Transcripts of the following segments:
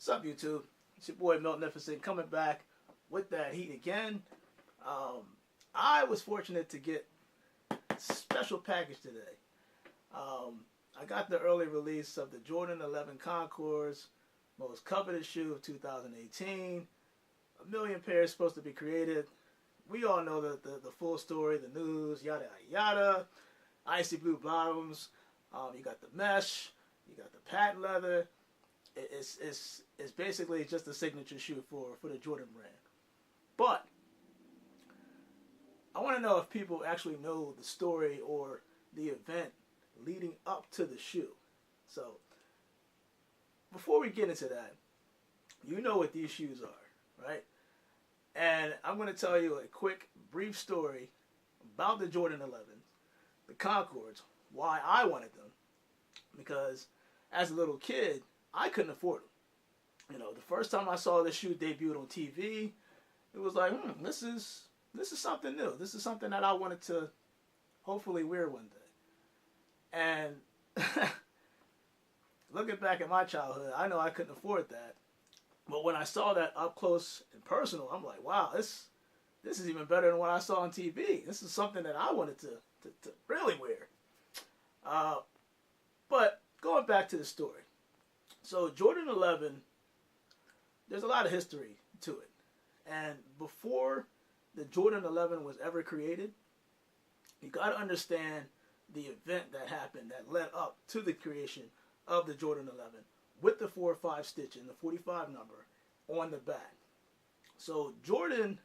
What's up, YouTube? It's your boy Miltnificent coming back with that heat again. I was fortunate to get a special package today. I got the early release of the Jordan 11 Concords, most coveted shoe of 2018. A million pairs supposed to be created. We all know the full story, the news, yada yada. Icy blue bottoms. You got the mesh. You got the patent leather. It's basically just a signature shoe for the Jordan brand. But I want to know if people actually know the story or the event leading up to the shoe. So before we get into that, you know what these shoes are, right? And I'm going to tell you a quick, brief story about the Jordan 11s, the Concords, why I wanted them. Because as a little kid, I couldn't afford them. You know, the first time I saw this shoe debuted on TV, it was like, this is something new. This is something that I wanted to hopefully wear one day. And looking back at my childhood, I know I couldn't afford that. But when I saw that up close and personal, I'm like, wow, this is even better than what I saw on TV. This is something that I wanted to really wear. But going back to the story. So Jordan 11, there's a lot of history to it. And before the Jordan 11 was ever created, you got to understand the event that happened that led up to the creation of the Jordan 11 with the 4 or 5 stitch and the 45 number on the back. So Jordan,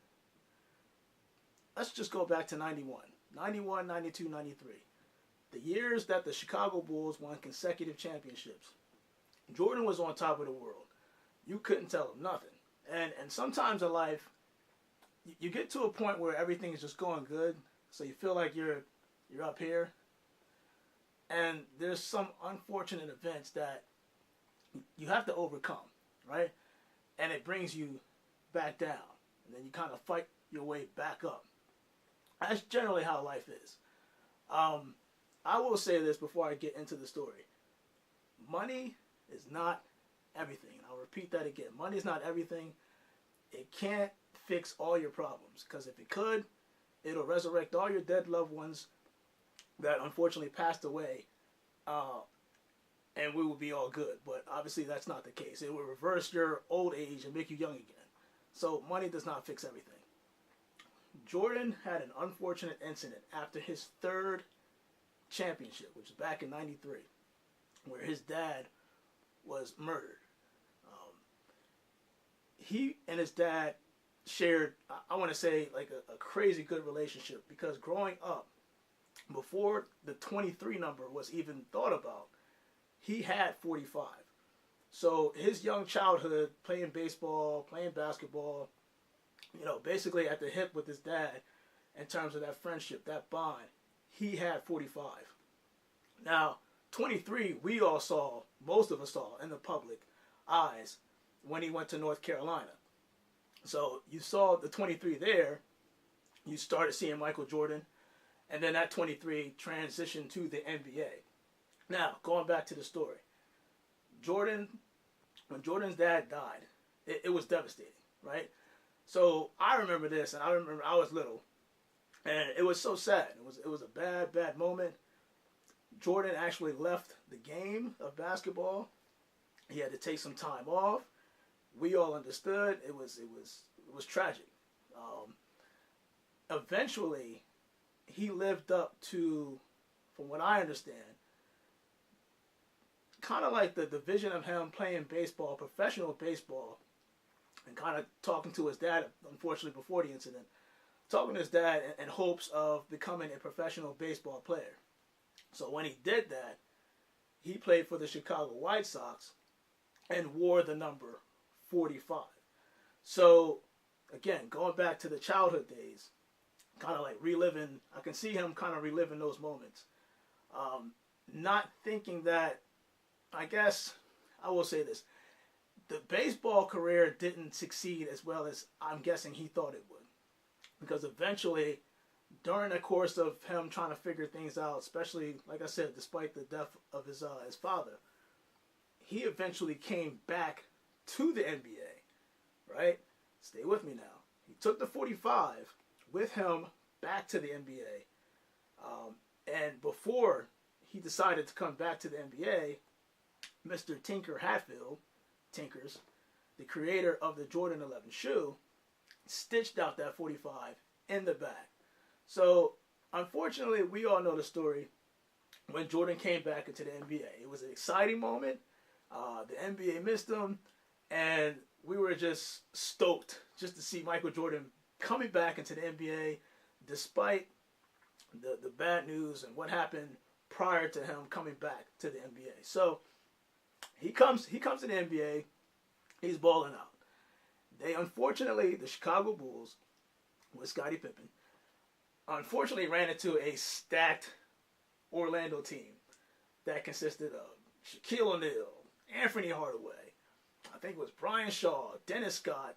let's just go back to 91, 92, 93. The years that the Chicago Bulls won consecutive championships. Jordan was on top of the world. You couldn't tell him nothing. And sometimes in life, you get to a point where everything is just going good, so you feel like you're up here. And there's some unfortunate events that you have to overcome, right? And it brings you back down. And then you kind of fight your way back up. That's generally how life is. I will say this before I get into the story. Money is not everything. I'll repeat that again. Money is not everything. It can't fix all your problems. Because if it could, it'll resurrect all your dead loved ones that unfortunately passed away. And we will be all good. But obviously that's not the case. It will reverse your old age and make you young again. So money does not fix everything. Jordan had an unfortunate incident after his 3rd championship, which was back in 93, where his dad was murdered. He and his dad shared, I want to say, like a crazy good relationship, because growing up, before the 23 number was even thought about, he had 45. So his young childhood, playing baseball, playing basketball, you know, basically at the hip with his dad in terms of that friendship, that bond, he had 45. Now, 23, we all saw, most of us saw in the public eyes when he went to North Carolina. So you saw the 23 there, you started seeing Michael Jordan, and then that 23 transitioned to the NBA. Now, going back to the story. Jordan, when Jordan's dad died, it was devastating, right? So I remember this, and I remember I was little, and it was so sad. It was a bad moment. Jordan actually left the game of basketball. He had to take some time off. We all understood. It was tragic. Eventually, he lived up to, from what I understand, kind of like the vision of him playing baseball, professional baseball, and kind of talking to his dad, unfortunately before the incident, talking to his dad in hopes of becoming a professional baseball player. So when he did that, he played for the Chicago White Sox and wore the number 45. So again, going back to the childhood days, kind of like reliving, I can see him kind of reliving those moments. Not thinking that, I guess, I will say this, the baseball career didn't succeed as well as I'm guessing he thought it would. Because eventually, during the course of him trying to figure things out, especially, like I said, despite the death of his father, he eventually came back to the NBA, right? Stay with me now. He took the 45 with him back to the NBA. And before he decided to come back to the NBA, Mr. Tinker Hatfield, Tinkers, the creator of the Jordan 11 shoe, stitched out that 45 in the back. So, unfortunately, we all know the story when Jordan came back into the NBA. It was an exciting moment. The NBA missed him, and we were just stoked just to see Michael Jordan coming back into the NBA despite the bad news and what happened prior to him coming back to the NBA. So he comes to the NBA, he's balling out. Unfortunately, the Chicago Bulls with Scottie Pippen, unfortunately ran into a stacked Orlando team that consisted of Shaquille O'Neal, Anthony Hardaway, I think it was Brian Shaw, Dennis Scott,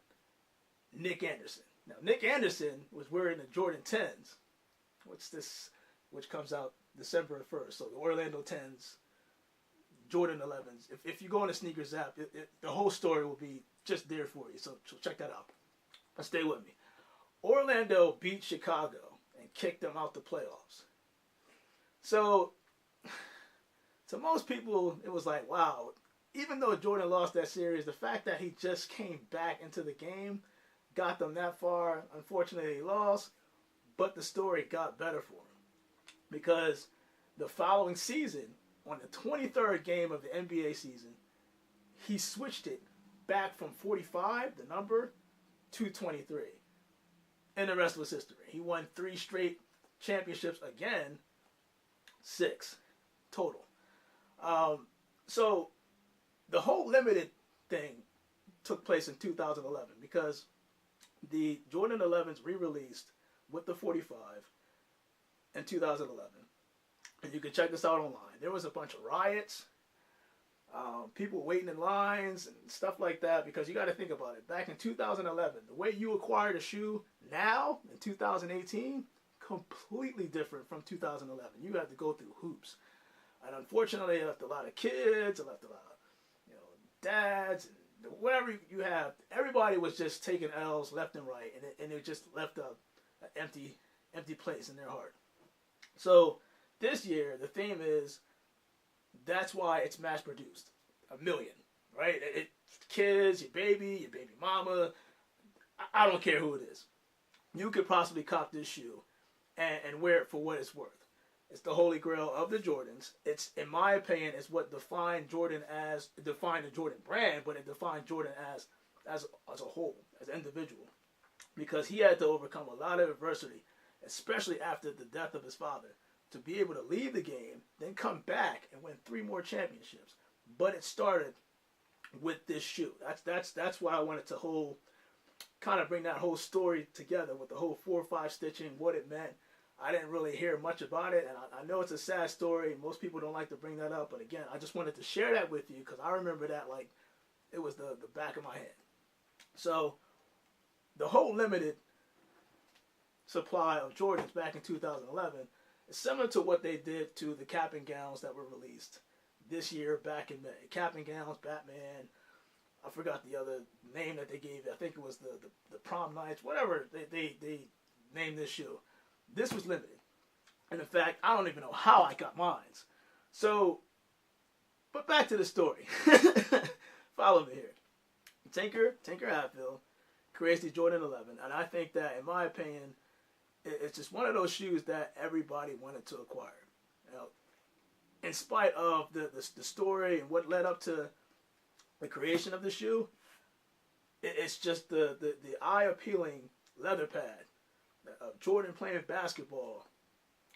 Nick Anderson. Now, Nick Anderson was wearing the Jordan 10s, which comes out December 1st. So the Orlando 10s, Jordan 11s. If you go on the sneakers app, the whole story will be just there for you. So check that out. But stay with me. Orlando beat Chicago and kicked them out the playoffs. So to most people, it was like, wow. Even though Jordan lost that series, the fact that he just came back into the game got them that far. Unfortunately, he lost, but the story got better for him because the following season, on the 23rd game of the NBA season, he switched it back from 45, the number, to 23. And the rest was history. He won 3 straight championships again, 6 total. So the whole limited thing took place in 2011 because the Jordan 11s re-released with the 45 in 2011. And you can check this out online. There was a bunch of riots, people waiting in lines and stuff like that because you got to think about it. Back in 2011, the way you acquired a shoe now in 2018, completely different from 2011. You had to go through hoops. And unfortunately, it left a lot of kids, it left a lot of dads, and whatever you have. Everybody was just taking L's left and right, and it just left an empty place in their heart. So this year, the theme is, that's why it's mass produced. 1 million, right? Kids, your baby mama, I don't care who it is. You could possibly cop this shoe and wear it for what it's worth. It's the holy grail of the Jordans. It's, in my opinion, it's what defined Jordan defined the Jordan brand, but it defined Jordan as a whole, as an individual. Because he had to overcome a lot of adversity, especially after the death of his father, to be able to leave the game, then come back and win 3 more championships. But it started with this shoe. That's why I wanted to kind of bring that whole story together with the whole 4-5 stitching, what it meant. I didn't really hear much about it, and I know it's a sad story. Most people don't like to bring that up, but again, I just wanted to share that with you because I remember that like it was the back of my hand. So the whole limited supply of Jordans back in 2011 is similar to what they did to the cap and gowns that were released this year back in May. Cap and gowns, Batman, I forgot the other name that they gave it. I think it was the prom nights, whatever they named this shoe. This was limited. And in fact, I don't even know how I got mine. So, but back to the story. Follow me here. Tinker Hatfield creates the Jordan 11. And I think that, in my opinion, it's just one of those shoes that everybody wanted to acquire. You know, in spite of the story and what led up to the creation of the shoe, it's just the eye-appealing leather pad of Jordan playing basketball.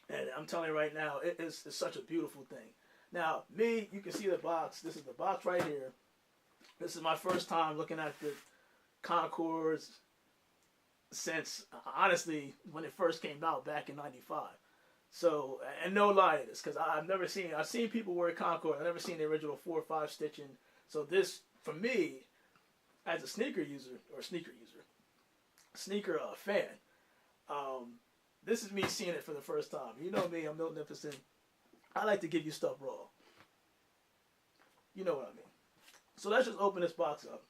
And I'm telling you right now, it's such a beautiful thing. Now, you can see the box. This is the box right here. This is my first time looking at the Concords since, honestly, when it first came out back in 95. So, and no lie to this, because I've seen people wear Concord. I've never seen the original 4-5 stitching. So this, for me, as a sneaker fan, this is me seeing it for the first time. You know me, I'm Milton Nicholson. I like to give you stuff raw. You know what I mean. So let's just open this box up.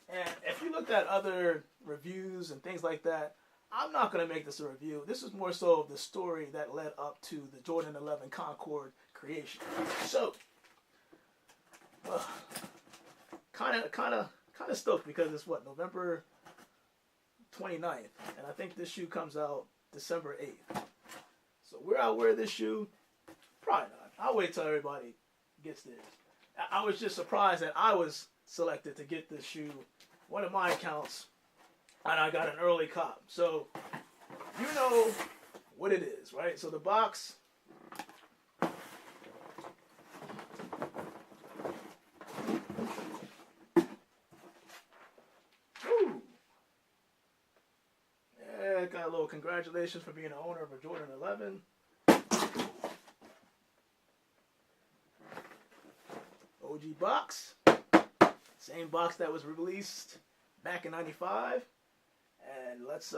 And if you looked at other reviews and things like that, I'm not going to make this a review. This is more so of the story that led up to the Jordan 11 Concord creation. So, kind of stoked because it's what, November 29th, and I think this shoe comes out December 8th. So will I wear this shoe? Probably not. I'll wait till everybody gets theirs. I was just surprised that I was selected to get this shoe, one of my accounts, and I got an early cop. So you know what it is, right? So the box. Ooh. Yeah, got a little congratulations for being the owner of a Jordan 11. OG box. Same box that was released back in '95. And let's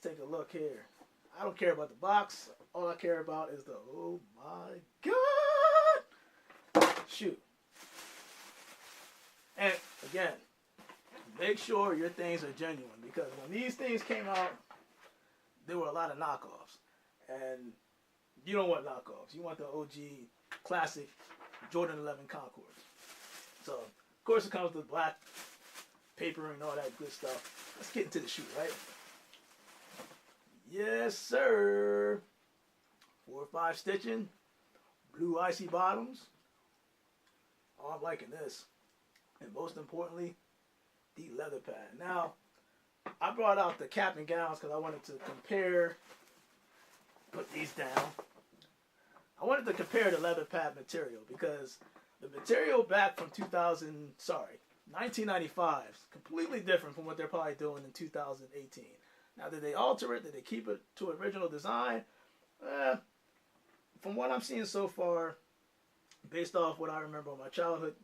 take a look here. I don't care about the box. All I care about is the, oh my God, shoe. And again, make sure your things are genuine, because when these things came out, there were a lot of knockoffs. And you don't want knockoffs. You want the OG classic Jordan 11 Concords. So, of course, it comes with black paper and all that good stuff. Let's get into the shoe, right? Yes, sir. 4 or 5 stitching, blue icy bottoms. Oh, I'm liking this. And most importantly, the leather pad. Now, I brought out the cap and gowns because I wanted to compare, put these down. I wanted to compare the leather pad material because the material back from 1995 is completely different from what they're probably doing in 2018. Now, did they alter it? Did they keep it to original design? From what I'm seeing so far, based off what I remember of my childhood,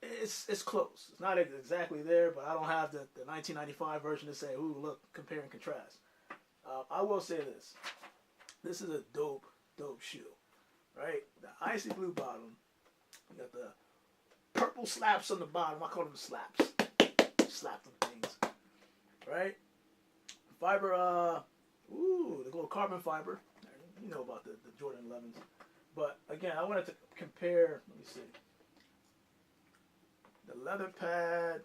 it's close. It's not exactly there, but I don't have the 1995 version to say, ooh, look, compare and contrast. I will say this. This is a dope shoe, right? The icy blue bottom. You got the purple slaps on the bottom. I call them slaps. Slap them things, right? Fiber, ooh, the little carbon fiber. You know about the Jordan 11s. But again, I wanted to compare, let me see. The leather pad.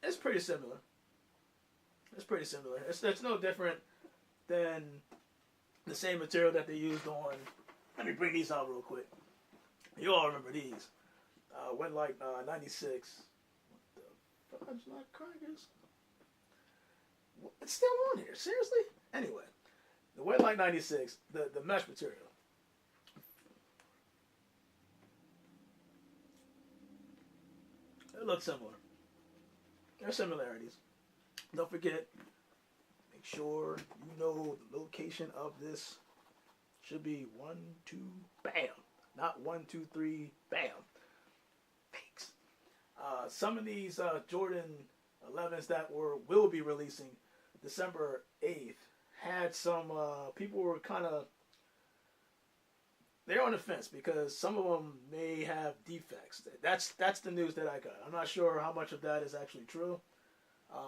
It's pretty similar. It's pretty similar. It's no different than the same material that they used on. Let me bring these out real quick. You all remember these. Went like 96. What the fudge not crackers? It's still on here. Seriously? Anyway, the Wet Like 96, the mesh material. It looks similar. There's similarities. Don't forget, make sure you know the location of this. Should be 1, 2, bam. Not 1, 2, 3, bam. Thanks. Some of these Jordan 11s that will be releasing December 8th had some people were kind of, they're on the fence because some of them may have defects. That's the news that I got. I'm not sure how much of that is actually true.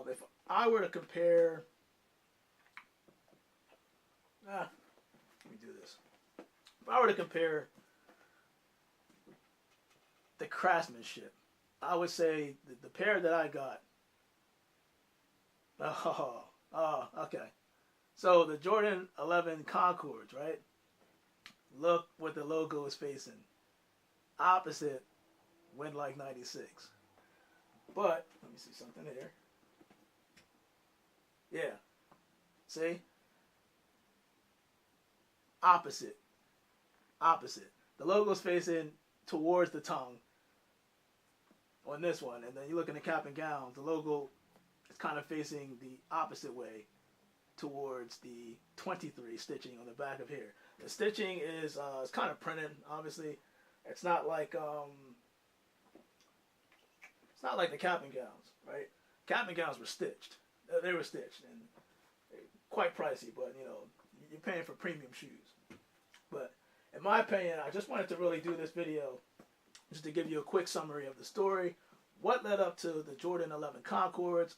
If I were to compare, let me do this. If I were to compare the craftsmanship, I would say the pair that I got. Oh, okay. So the Jordan 11 Concords, right? Look what the logo is facing. Opposite Went Like 96. But, let me see something here. Yeah. See? Opposite. The logo's facing towards the tongue on this one. And then you look in the cap and gowns, the logo is kind of facing the opposite way towards the 23 stitching on the back of here. The stitching is it's kind of printed, obviously. It's not like the cap and gowns, right? Cap and gowns were stitched. They were stitched and quite pricey, but you know, you're paying for premium shoes. But in my opinion, I just wanted to really do this video just to give you a quick summary of the story, what led up to the Jordan 11 Concords.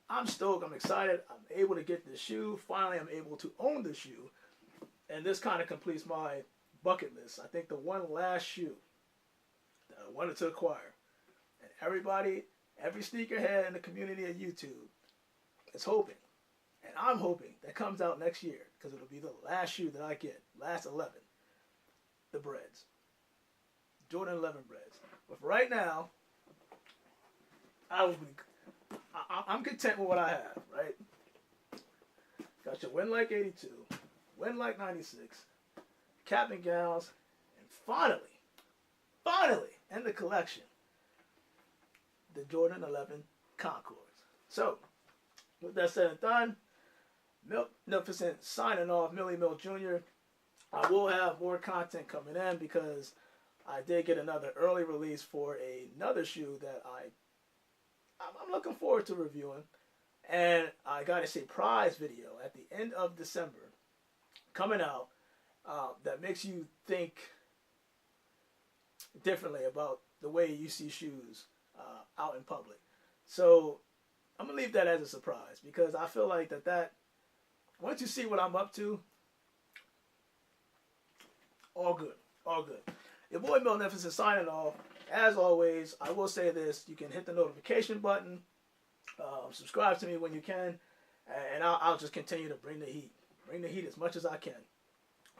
I'm stoked. I'm excited. I'm able to get this shoe. Finally, I'm able to own the shoe. And this kind of completes my bucket list. I think the one last shoe that I wanted to acquire. And everybody, every sneakerhead in the community of YouTube is hoping, and I'm hoping, that comes out next year, because it'll be the last shoe that I get, last 11, the breads. Jordan 11 breads. But for right now, I'm content with what I have, right? Got your Win Like 82, Win Like 96, cap and gowns, and finally, in the collection, the Jordan 11 Concords. So, with that said and done, Magnificent signing off, Millie Milk Jr. I will have more content coming in because I did get another early release for another shoe that I'm looking forward to reviewing. And I got a surprise video at the end of December coming out that makes you think differently about the way you see shoes out in public. So I'm going to leave that as a surprise because I feel like that once you see what I'm up to, all good, all good. Your boy Magnificent signing off. As always, I will say this, you can hit the notification button, subscribe to me when you can, and I'll just continue to bring the heat as much as I can.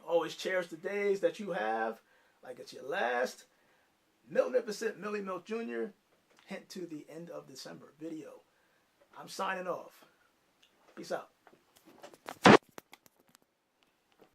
Always cherish the days that you have like it's your last. Magnificent Millie Milk Jr. Hint to the end of December video. I'm signing off. Peace out.